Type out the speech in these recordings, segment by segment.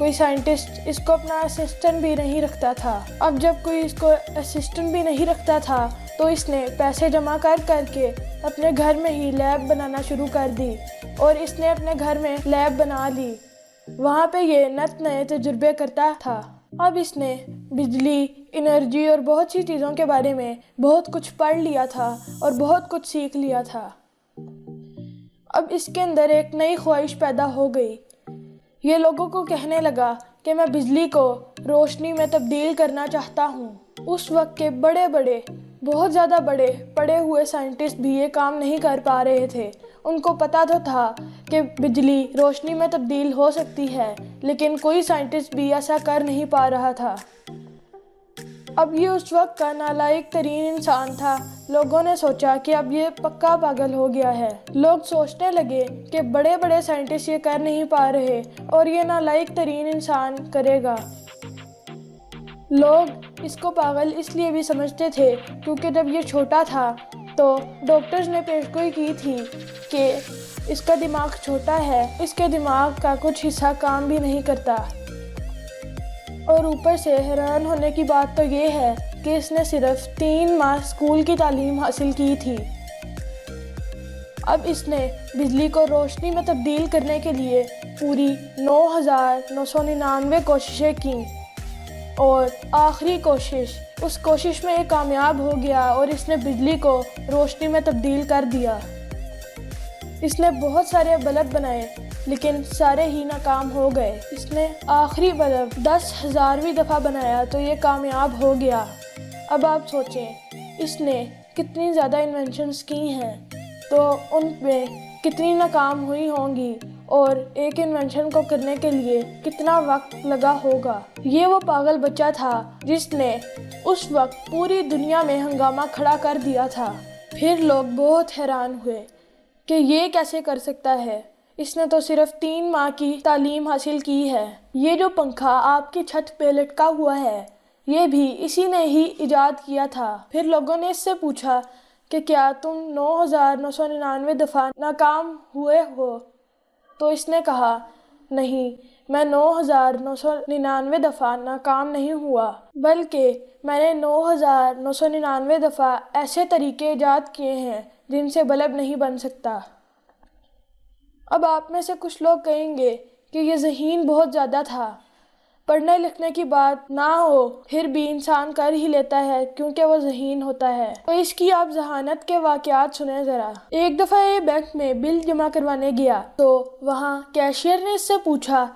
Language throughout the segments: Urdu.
کوئی سائنٹسٹ اس کو اپنا اسسٹنٹ بھی نہیں رکھتا تھا۔ اب جب کوئی اس کو اسسٹنٹ بھی نہیں رکھتا تھا تو اس نے پیسے جمع کر کے اپنے گھر میں ہی لیب بنانا شروع کر دی، اور اس نے اپنے گھر میں لیب بنا لی۔ وہاں پہ یہ نئے تجربے کرتا تھا۔ اب اس نے بجلی، انرجی اور بہت سی چیزوں کے بارے میں بہت کچھ پڑھ لیا تھا اور بہت کچھ سیکھ لیا تھا۔ اب اس کے اندر ایک نئی خواہش پیدا ہو گئی۔ یہ لوگوں کو کہنے لگا کہ میں بجلی کو روشنی میں تبدیل کرنا چاہتا ہوں۔ اس وقت کے بہت زیادہ بڑے پڑھے ہوئے سائنٹسٹ بھی یہ کام نہیں کر پا رہے تھے۔ ان کو پتا تو تھا کہ بجلی روشنی میں تبدیل ہو سکتی ہے، لیکن کوئی سائنٹسٹ بھی ایسا کر نہیں پا رہا تھا۔ اب یہ اس وقت کا نالائق ترین انسان تھا۔ لوگوں نے سوچا کہ اب یہ پکا پاگل ہو گیا ہے۔ لوگ سوچنے لگے کہ بڑے سائنٹسٹ یہ کر نہیں پا رہے اور یہ نالائق ترین انسان کرے گا۔ لوگ اس کو پاگل اس لیے بھی سمجھتے تھے کیونکہ جب یہ چھوٹا تھا تو ڈاکٹرز نے پیشگوئی کی تھی کہ اس کا دماغ چھوٹا ہے، اس کے دماغ کا کچھ حصہ کام بھی نہیں کرتا۔ اور اوپر سے حیران ہونے کی بات تو یہ ہے کہ اس نے صرف 3 ماہ اسکول کی تعلیم حاصل کی تھی۔ اب اس نے بجلی کو روشنی میں تبدیل کرنے کے لیے پوری 9,999 کوششیں کیں، اور آخری اس کوشش میں یہ کامیاب ہو گیا اور اس نے بجلی کو روشنی میں تبدیل کر دیا۔ اس نے بہت سارے بلب بنائے لیکن سارے ہی ناکام ہو گئے۔ اس نے آخری بلب 10,000ویں دفعہ بنایا تو یہ کامیاب ہو گیا۔ اب آپ سوچیں اس نے کتنی زیادہ انوینشنز کی ہیں تو ان میں کتنی ناکام ہوئی ہوں گی، اور ایک انوینشن کو کرنے کے لیے کتنا وقت لگا ہوگا۔ یہ وہ پاگل بچہ تھا جس نے اس وقت پوری دنیا میں ہنگامہ کھڑا کر دیا تھا۔ پھر لوگ بہت حیران ہوئے کہ یہ کیسے کر سکتا ہے، اس نے تو صرف 3 ماہ کی تعلیم حاصل کی ہے۔ یہ جو پنکھا آپ کی چھت پہ لٹکا ہوا ہے یہ بھی اسی نے ہی ایجاد کیا تھا۔ پھر لوگوں نے اس سے پوچھا کہ کیا تم 9,999 دفعہ ناکام ہوئے ہو؟ تو اس نے کہا نہیں، میں 9,999 دفعہ ناکام نہیں ہوا، بلکہ میں نے 9,999 دفعہ ایسے طریقے ایجاد کیے ہیں جن سے بلب نہیں بن سکتا۔ اب آپ میں سے کچھ لوگ کہیں گے کہ یہ ذہین بہت زیادہ تھا، پڑھنے لکھنے کی بات نہ ہو پھر بھی انسان کر ہی لیتا ہے کیونکہ وہ ذہین ہوتا ہے۔ تو اس کی آپ ذہانت کے واقعات سنیں ذرا۔ ایک دفعہ یہ بینک میں بل جمع کروانے گیا تو وہاں کیشیئر نے اس سے پوچھا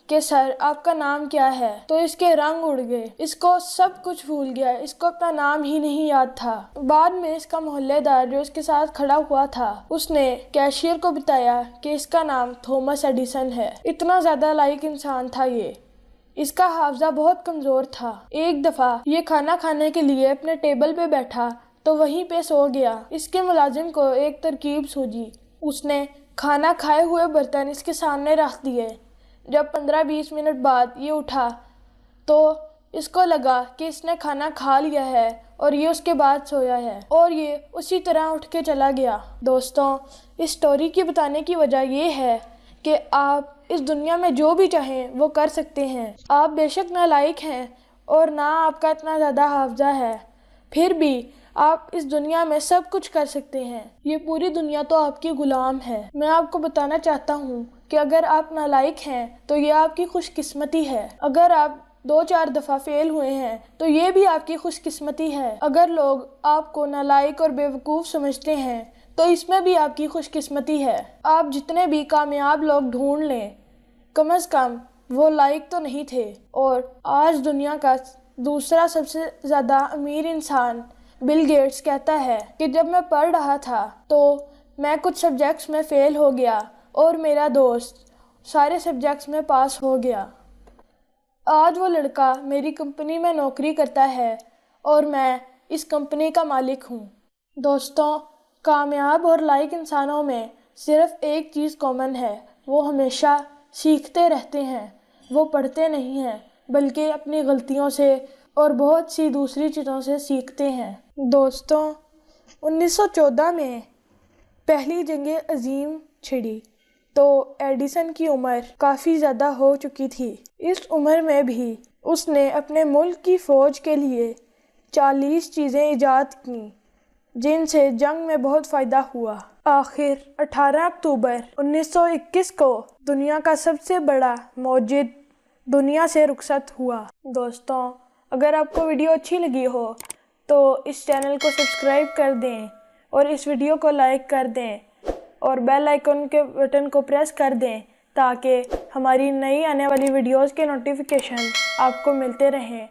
کہ سر آپ کا نام کیا ہے؟ تو اس کے رنگ اڑ گئے، اس کو سب کچھ بھول گیا، اس کو اپنا نام ہی نہیں یاد تھا۔ بعد میں اس کا محلے دار جو اس کے ساتھ کھڑا ہوا تھا اس نے کیشیئر کو بتایا کہ اس کا نام تھامس ایڈیسن ہے۔ اتنا زیادہ لائق انسان تھا یہ، اس کا حافظہ بہت کمزور تھا۔ ایک دفعہ یہ کھانا کھانے کے لیے اپنے ٹیبل پہ بیٹھا تو وہیں پہ سو گیا۔ اس کے ملازم کو ایک ترکیب سوجی، اس نے کھانا کھائے ہوئے برتن اس کے سامنے رکھ دیے۔ جب 15-20 منٹ بعد یہ اٹھا تو اس کو لگا کہ اس نے کھانا کھا لیا ہے اور یہ اس کے بعد سویا ہے، اور یہ اسی طرح اٹھ کے چلا گیا۔ دوستوں، اس سٹوری کی بتانے کی وجہ یہ ہے کہ آپ اس دنیا میں جو بھی چاہیں وہ کر سکتے ہیں۔ آپ بے شک نالائق ہیں اور نہ آپ کا اتنا زیادہ حافظہ ہے، پھر بھی آپ اس دنیا میں سب کچھ کر سکتے ہیں۔ یہ پوری دنیا تو آپ کی غلام ہے۔ میں آپ کو بتانا چاہتا ہوں کہ اگر آپ نالائق ہیں تو یہ آپ کی خوش قسمتی ہے۔ اگر آپ 2-4 دفعہ فیل ہوئے ہیں تو یہ بھی آپ کی خوش قسمتی ہے۔ اگر لوگ آپ کو نالائق اور بیوقوف سمجھتے ہیں تو اس میں بھی آپ کی خوش قسمتی ہے۔ آپ جتنے بھی کامیاب لوگ ڈھونڈ لیں، کم از کم وہ لائق تو نہیں تھے۔ اور آج دنیا کا دوسرا سب سے زیادہ امیر انسان بل گیٹس کہتا ہے کہ جب میں پڑھ رہا تھا تو میں کچھ سبجیکٹس میں فیل ہو گیا اور میرا دوست سارے سبجیکٹس میں پاس ہو گیا۔ آج وہ لڑکا میری کمپنی میں نوکری کرتا ہے اور میں اس کمپنی کا مالک ہوں۔ دوستوں، کامیاب اور لائق انسانوں میں صرف ایک چیز کامن ہے، وہ ہمیشہ سیکھتے رہتے ہیں۔ وہ پڑھتے نہیں ہیں بلکہ اپنی غلطیوں سے اور بہت سی دوسری چیزوں سے سیکھتے ہیں۔ دوستوں، 1914 میں پہلی جنگ عظیم چھڑی۔ تو ایڈیسن کی عمر کافی زیادہ ہو چکی تھی۔ اس عمر میں بھی اس نے اپنے ملک کی فوج کے لیے 40 چیزیں ایجاد کیں جن سے جنگ میں بہت فائدہ ہوا۔ آخر 18 اکتوبر 1921 کو دنیا کا سب سے بڑا موجد دنیا سے رخصت ہوا۔ دوستوں، اگر آپ کو ویڈیو اچھی لگی ہو تو اس چینل کو سبسکرائب کر دیں اور اس ویڈیو کو لائک کر دیں اور بیل آئیکن کے بٹن کو پریس کر دیں تاکہ ہماری نئی آنے والی ویڈیوز کے نوٹیفیکیشن آپ کو ملتے رہیں۔